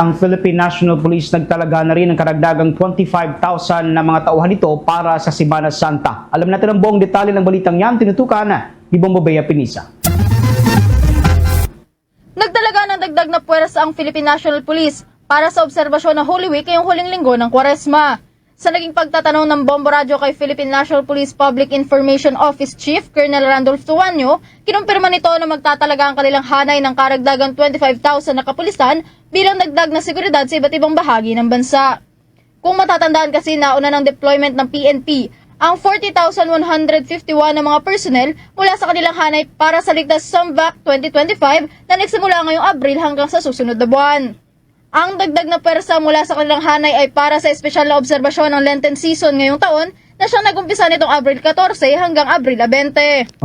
Ang Philippine National Police nagtalaga na rin ng karagdagang 25,000 na mga tauhan nito para sa Semana Santa. Alam natin ang buong detalye ng balitang yan, tinutukan ni Bombo Bea Pinisa. Nagtalaga ng dagdag na puwersa ang Philippine National Police para sa obserbasyon ng Holy Week ngayong huling linggo ng Kwaresma. Sa naging pagtatanong ng Bombo Radio kay Philippine National Police Public Information Office Chief Colonel Randolph Tuanyo, kinumpirma nito na magtatalaga ang kanilang hanay ng karagdagang 25,000 na kapulisan bilang dagdag na seguridad sa iba't ibang bahagi ng bansa. Kung matatandaan kasi nauna ng deployment ng PNP, ang 40,151 na mga personnel mula sa kanilang hanay para sa Ligtas Sambac 2025 na nagsimula ngayong Abril hanggang sa susunod na buwan. Ang dagdag na pwersa mula sa kanilang hanay ay para sa espesyal na obserbasyon ng Lenten season ngayong taon na siyang nag-umpisa nitong Abril 14 hanggang Abril 20.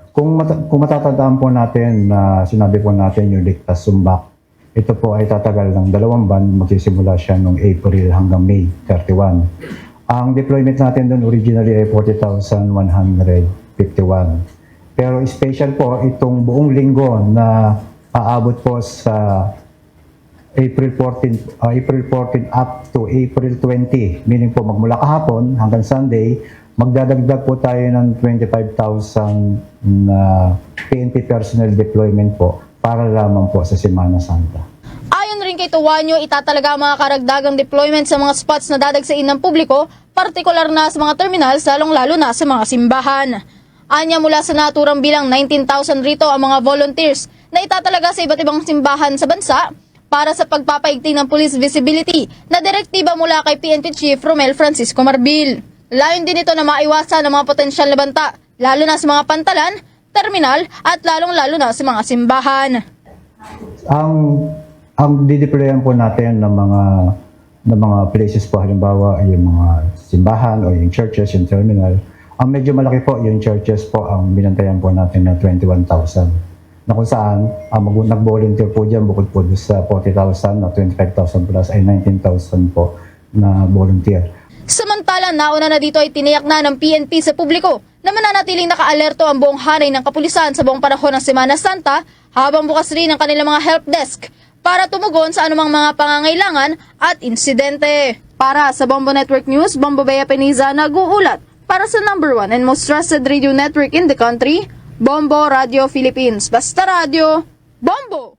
Kung matatandaan po natin na sinabi po natin yung Ligtas Sumbak, ito po ay tatagal ng 2 buwan, magsisimula siya noong April hanggang May 31. Ang deployment natin doon originally ay 40,151. Pero special po itong buong linggo na aabot po sa April 14 up to April 20, meaning po magmula kahapon hanggang Sunday, magdadagdag po tayo ng 25,000 na PNP personnel deployment po para lamang po sa Semana Santa. Ayon rin kay Tuanyo, itatalaga ang mga karagdagang deployment sa mga spots na dadagsain ng publiko, partikular na sa mga terminals, lalong-lalo na sa mga simbahan. Anya mula sa naturang bilang 19,000 rito ang mga volunteers na itatalaga sa iba't ibang simbahan sa bansa para sa pagpapaigting ng police visibility na direktiba mula kay PNP Chief Romel Francisco Marbil. Layon din ito na maiwasan ang mga potensyal na banta, lalo na sa mga pantalan, terminal at lalong-lalo na sa mga simbahan. Ang dideployan po natin ng mga places po, halimbawa yung mga simbahan o yung churches, yung terminal, ang medyo malaki po yung churches po, ang binantayan po natin na 21,000. Na kung saan, nag-volunteer po dyan, bukod po sa 40,000 na 25,000 plus ay 19,000 po na volunteer. Samantala, nauna na dito ay tiniyak na ng PNP sa publiko na mananatiling naka-alerto ang buong hanay ng kapulisan sa buong panahon ng Semana Santa habang bukas rin ang kanilang mga help desk para tumugon sa anumang mga pangangailangan at insidente. Para sa Bombo Network News, Bombo Bea Pinisa nag-uulat para sa #1 and most trusted radio network in the country, Bombo Radio Philippines. Basta Radio, Bombo!